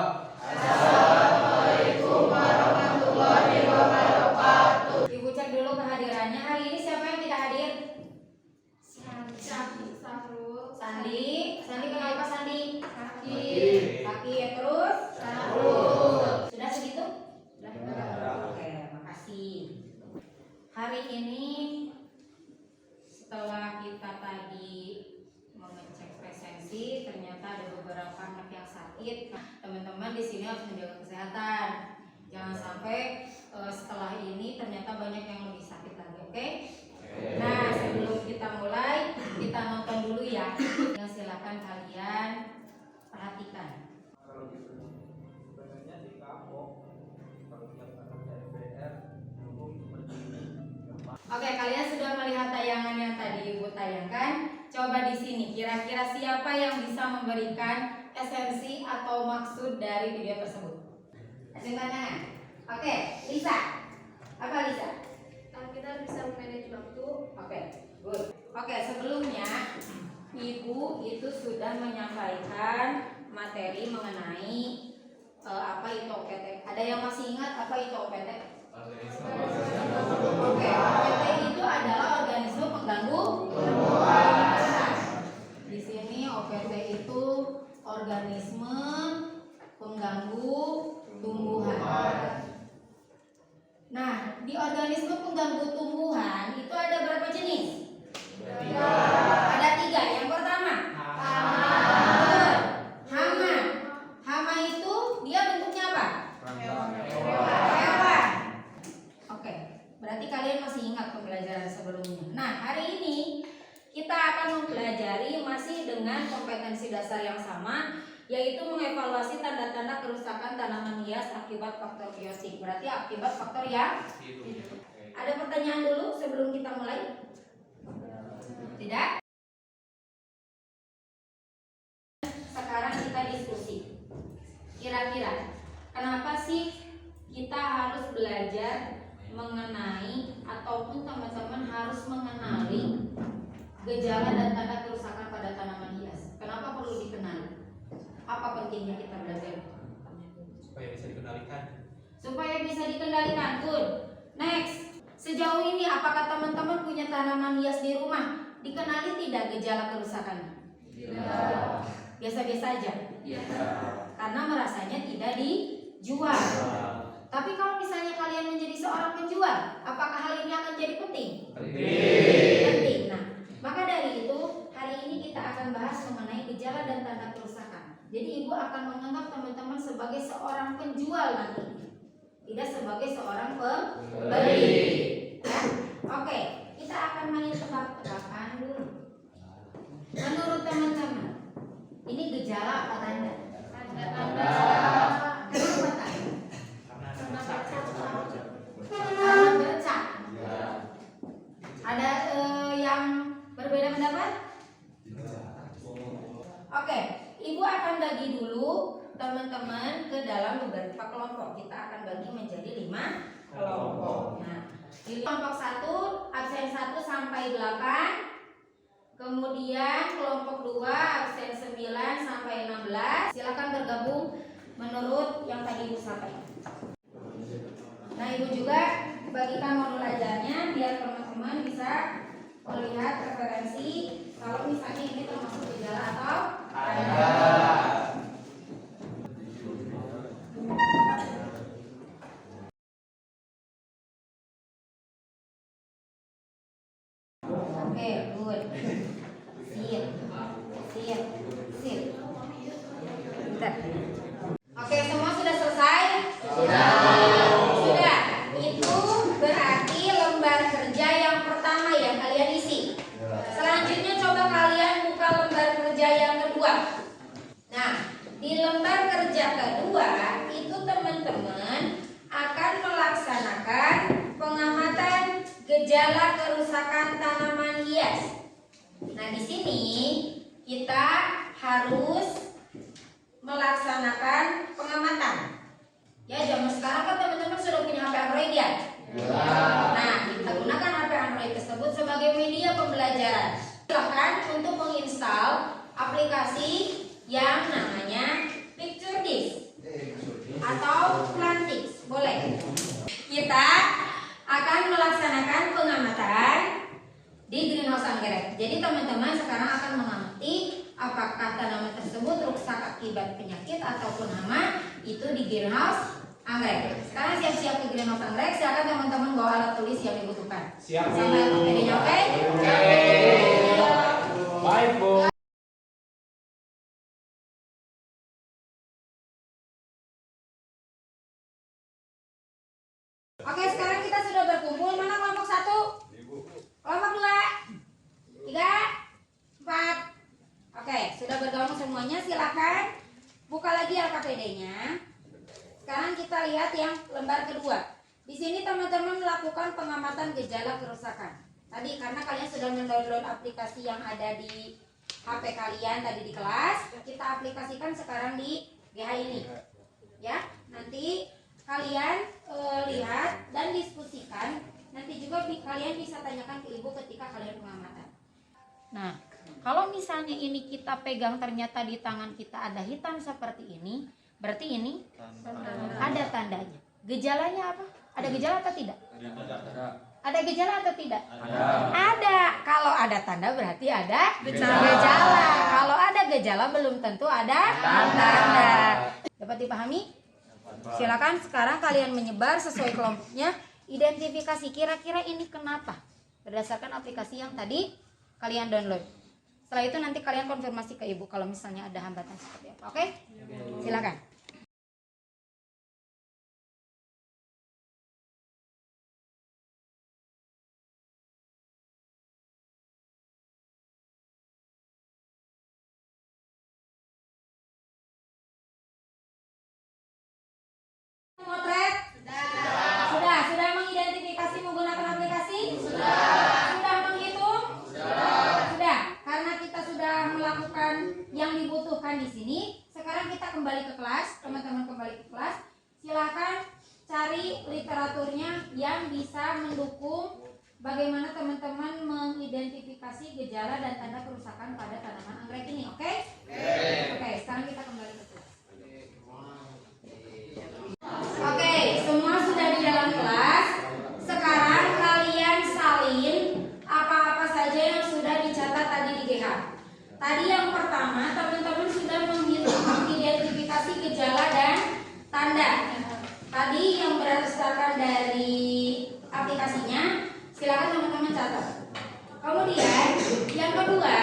Assalamualaikum warahmatullahi wabarakatuh. Ibu cek dulu kehadirannya. Hari ini siapa yang tidak hadir? Sandi. Sandi kenapa Sandi? Sakit. Terus? Sudah segitu? Oke, makasih. Hari ini setelah kita tadi mengecek presensi, ternyata ada beberapa anak yang sakit. Teman-teman di sini harus menjaga kesehatan. Jangan sampai setelah ini ternyata banyak yang lebih sakit lagi, oke? Nah, sebelum kita mulai, kita nonton dulu ya. Yang silakan kalian perhatikan. Sebenarnya di kapok kalau dilaksanakan DPR umum seperti ini. Oke, kalian sudah melihat tayangan yang tadi Ibu tayangkan. Coba di sini, kira-kira siapa yang bisa memberikan esensi atau maksud dari video tersebut? Acungkan tangan. Oke, Lisa. Apa Lisa? Kita bisa memanage waktu. Oke, good. Oke, sebelumnya Ibu itu sudah menyampaikan materi mengenai apa itu OPT. Ada yang masih ingat apa itu OPT? Oke, OPT itu adalah organisme pengganggu tumbuhan. Di sini OPT itu organisme pengganggu tumbuhan. Nah, di organisme pengganggu tumbuhan itu ada berapa jenis? Ada 3. Yang pertama, hama. Hama itu dia bentuknya apa? Hewan. Oke, berarti kalian masih ingat pembelajaran sebelumnya. Nah, hari ini kita akan mempelajari masih dengan kompetensi dasar yang sama, yaitu mengevaluasi tanda-tanda kerusakan tanaman hias akibat faktor biotik. Berarti akibat faktor ya? Ada pertanyaan dulu sebelum kita mulai? Tidak? Sekarang kita diskusi. Kira-kira kenapa sih kita harus belajar mengenai ataupun teman-teman harus mengenali gejala dan tanda kerusakan pada tanaman hias? Kenapa perlu dikenali? Apa pentingnya kita belajar? Supaya bisa dikendalikan. Supaya bisa dikendalikan. Good. Next. Sejauh ini apakah teman-teman punya tanaman hias di rumah? Dikenali tidak gejala kerusakannya? Tidak. Biasa-biasa aja. Iya. Karena merasanya tidak dijual. Tapi kalau misalnya kalian menjadi seorang penjual, apakah hal ini akan jadi penting? Penting. Nah, maka dari itu hari ini kita akan bahas mengenai gejala dan tanda kerusakan. Jadi ibu akan menganggap teman-teman sebagai seorang penjual nanti, tidak sebagai seorang pembeli. Ya? Oke, kita akan main tebak-tebakan dulu. Menurut teman-teman, ini gejala apa tanda? Tanda. Kenapa tanda? Karena Bercak. Ada yang berbeda pendapat? Oke, ibu akan bagi dulu teman-teman ke dalam beberapa kelompok. Kita akan bagi menjadi 5 kelompok. Nah, di kelompok 1 absen 1 sampai 8. Kemudian kelompok 2 absen 9 sampai 16. Silakan bergabung menurut yang tadi ibu sampaikan. Nah, ibu juga bagikan modul ajarnya biar teman-teman bisa melihat referensi kalau misalnya ini termasuk gejala atau tanda. Oke, good. Sip. Bentar. Oke, semua sudah selesai? Sudah. Itu berarti lembar kerja yang pertama yang kalian isi. Selanjutnya coba kalian buka lembar kerja yang kedua. Nah, di lembar kerja kedua itu teman-teman akan melaksanakan pengamatan gejala kerusakan tanaman hias. Nah, di sini kita harus melaksanakan pengamatan. Ya, zaman sekarang kan teman-teman sudah punya HP Android ya? Nah, kita gunakan HP Android tersebut sebagai media pembelajaran. Silakan untuk menginstal aplikasi yang namanya Picture Disk. ataupun hama itu di greenhouse anggrek. Sekarang siap-siap ke greenhouse anggrek. Silakan teman-teman bawa alat tulis yang dibutuhkan. Siap, Bu. Sampai pedenya, oke? Baik, Bu. Oke, sekarang kita sudah berkumpul. Mana kelompok 1? Kelompok 2? 3? 4? Oke, sudah bergabung semuanya. Silakan buka lagi LKPD-nya. Sekarang kita lihat yang lembar kedua. Di sini teman-teman melakukan pengamatan gejala kerusakan. Tadi karena kalian sudah mendownload aplikasi yang ada di HP kalian tadi di kelas, kita aplikasikan sekarang di GH ini. Ya, nanti kalian lihat dan diskusikan. Nanti juga kalian bisa tanyakan ke ibu ketika kalian pengamatan. Nah, kalau misalnya ini kita pegang ternyata di tangan kita ada hitam seperti ini, berarti ini ada tandanya. Gejalanya apa? Ada gejala atau tidak? Ada gejala atau tidak? Ada. Kalau ada tanda berarti ada gejala. Kalau ada gejala belum tentu ada tanda. Dapat dipahami? Silakan sekarang kalian menyebar sesuai kelompoknya. Identifikasi kira-kira ini kenapa? Berdasarkan aplikasi yang tadi kalian download. Setelah itu nanti kalian konfirmasi ke ibu kalau misalnya ada hambatan seperti apa. Oke? Silakan. Motret? Sudah mengidentifikasi menggunakan aplikasi? Sudah menghitung? Sudah. Karena kita sudah melakukan yang dibutuhkan di sini, sekarang kita kembali ke kelas. Teman-teman kembali ke kelas. Silakan cari literaturnya yang bisa mendukung bagaimana teman-teman mengidentifikasi gejala dan tanda kerusakan pada tanaman anggrek ini. Oke? Oke, sekarang kita kembali ke kelas. Oke, semua sudah di dalam kelas. Sekarang kalian salin apa-apa saja yang sudah dicatat tadi di GH. Tadi yang pertama, teman-teman sudah mengidentifikasi gejala dan tanda. Tadi yang berdasarkan dari aplikasinya, silakan teman-teman catat. Kemudian, yang kedua,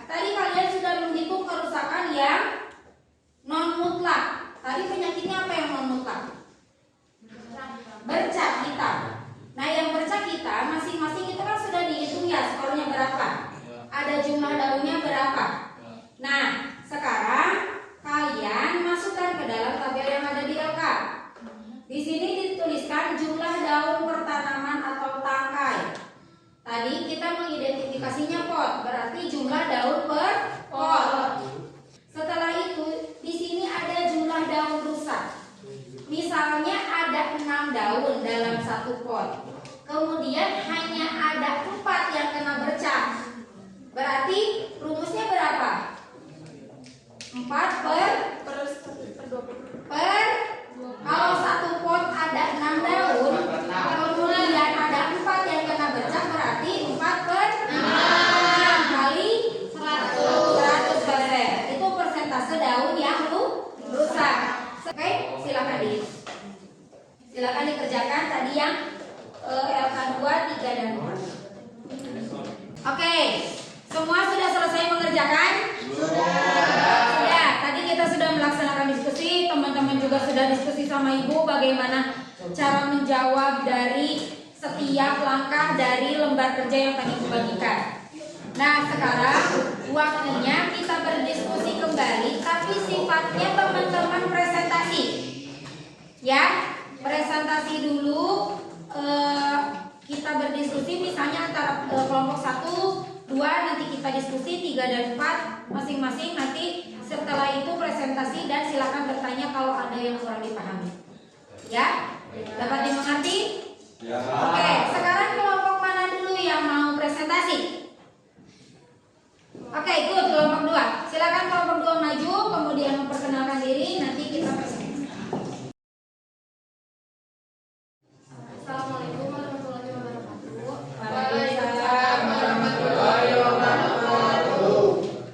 tadi kalian sudah menghitung kerusakan yang non mutlak. Tadi penyakitnya apa yang non mutlak? Bercak hitam. Nah, yang bercak hitam masing-masing itu kan sudah dihitung ya skornya berapa, ada jumlah daunnya berapa. Nah, sekarang kalian masukkan ke dalam tabel yang ada di LK. Di sini dituliskan jumlah daun per tanaman atau tangkai. Tadi kita mengidentifikasinya pot, berarti jumlah daun per pot. Setelah itu di sini ada jumlah daun rusak. Misalnya ada 6 daun dalam satu pot, kemudian hanya ada 4 yang kena bercak. Berarti rumusnya berapa? 4 per kalau satu pot ada 6 daun, kemudian ada 4 yang kena bercak, berarti 4 per 6 kali 100%. Itu persentase daun yang rusak. Oke, silakan dikerjakan tadi yang LK2, 3 dan 4. Oke, semua sudah selesai mengerjakan? Sudah. Tadi kita sudah melaksanakan diskusi, teman-teman juga sudah diskusi sama ibu bagaimana cara menjawab dari setiap langkah dari lembar kerja yang tadi dibagikan. Nah, sekarang waktunya kita berdiskusi kembali, tapi sifatnya teman-teman presentasi. Ya, presentasi dulu. Kita berdiskusi misalnya antara kelompok 1, 2, nanti kita diskusi 3 dan 4 masing-masing. Nanti setelah itu presentasi dan silakan bertanya kalau ada yang kurang dipahami. Ya, dapat dimengerti? Ya. Oke, sekarang kelompok mana dulu yang mau presentasi? Oke, good. Kelompok 2. Silakan kelompok 2 maju, kemudian memperkenalkan diri, nanti kita presentasi. Assalamualaikum warahmatullahi wabarakatuh. Waalaikumsalam warahmatullahi wabarakatuh.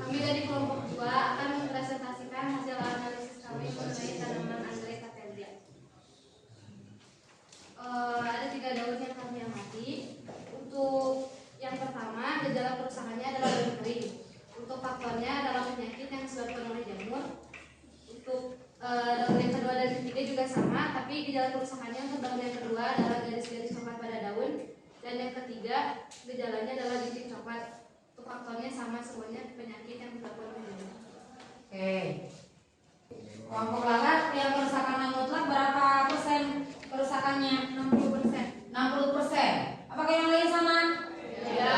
Kami dari kelompok 2 akan mempresentasikan hasil analisis kami mengenai yang sama, tapi gejala kerusakannya untuk bagian kedua adalah garis-garis coklat pada daun, dan yang ketiga gejalanya adalah bintik coklat. Untuk faktornya sama semuanya, penyakit yang terdapat di dalam. Oke. Kelompok lalat yang kerusakan non mutlak berapa persen kerusakannya? 60%. 60%. Apakah yang lain sama? Ya.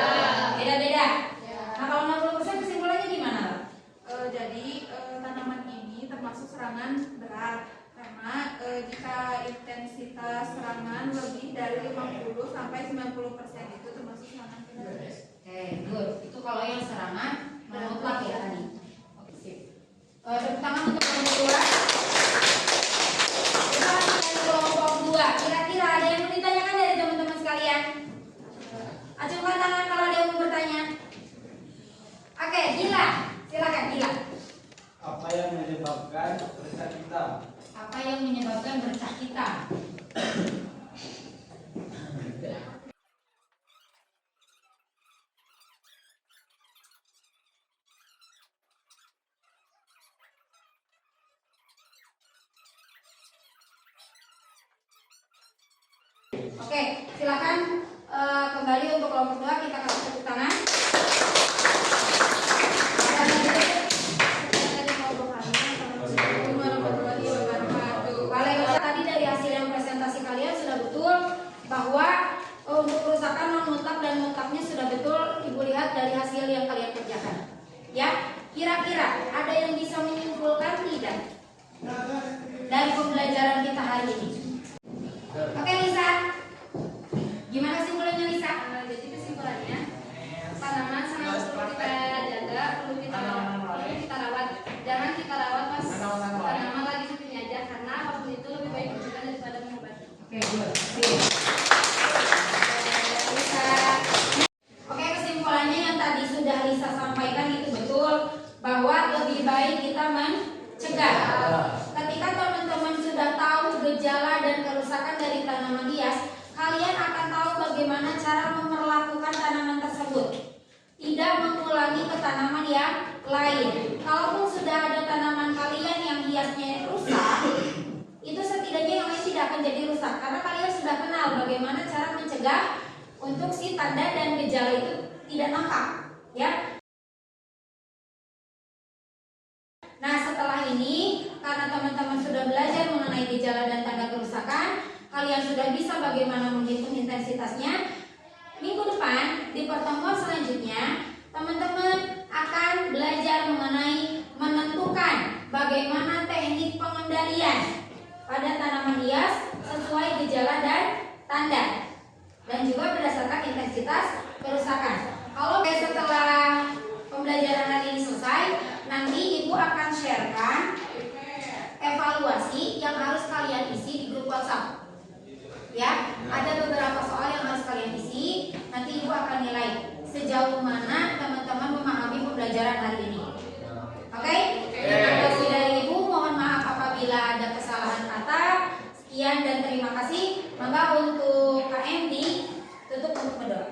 Beda-beda. Ya. Nah, kalau 60% kesimpulannya gimana? Jadi tanaman ini termasuk serangan berat karena jika intensitas serangan lebih dari 50 sampai 90% itu termasuk serangan berat. Oke, good. Itu kalau yang serangan non mutlak ya tadi. Oke, sip. Tepuk tangan untuk kelompok 2. Sekarang dari kelompok 2. Kira-kira ada yang mau ditanyakan dari teman-teman sekalian? Acungkan tangan kalau ada yang mau bertanya. Oke, Gila. Silakan Gila. Apa yang menyebabkan bercak hitam? Apa yang menyebabkan bercak hitam? Oke, silakan kembali untuk kelompok 2 kita kasih tepuk tangan. Tadi dari hasil yang presentasi kalian sudah betul bahwa untuk kerusakan non mutlak dan mutlaknya sudah betul Ibu lihat dari hasil yang kalian kerjakan. Ya, kira-kira ada yang bisa menyimpulkan tidak dari pembelajaran kita hari ini? Oke Lisa, gimana kesimpulannya Lisa? Jadi kesimpulannya tanaman sangat perlu kita jaga, perlu kita rawat. Jangan kita rawat pas tanaman lagi seperti aja, karena apapun itu lebih baik mencegah daripada mengobati. Oke, good. Lisa. Oke, kesimpulannya yang tadi sudah Lisa sampaikan itu betul bahwa lebih baik kita mencegah. Ketika teman-teman sudah tahu gejala dan kerusakan dari tanaman hias, kalian akan tahu bagaimana cara memperlakukan tanaman tersebut. Tidak mengulangi ke tanaman yang lain. Kalaupun sudah ada tanaman kalian yang hiasnya rusak, itu setidaknya yang lain tidak akan jadi rusak karena kalian sudah kenal bagaimana cara mencegah untuk si tanda dan gejala itu tidak nampak, ya. Nah, setelah ini karena teman-teman sudah belajar mengenai gejala dan tanda kerusakan, kalian sudah bisa bagaimana menghitung intensitasnya. Minggu depan di pertemuan selanjutnya teman-teman akan belajar mengenai menentukan bagaimana teknik pengendalian pada tanaman hias sesuai gejala dan tanda, dan juga berdasarkan intensitas kerusakan. Kalau setelah pembelajaran hari ini selesai, nanti Ibu akan sharekan evaluasi yang harus kalian isi di grup WhatsApp. Ya, ada beberapa soal yang harus kalian isi. Nanti Ibu akan nilai sejauh mana teman-teman memahami pembelajaran hari ini. Oke? Terima kasih dari Ibu. Mohon maaf apabila ada kesalahan kata. Sekian dan terima kasih. Maka untuk KMD tutup untuk berdoa.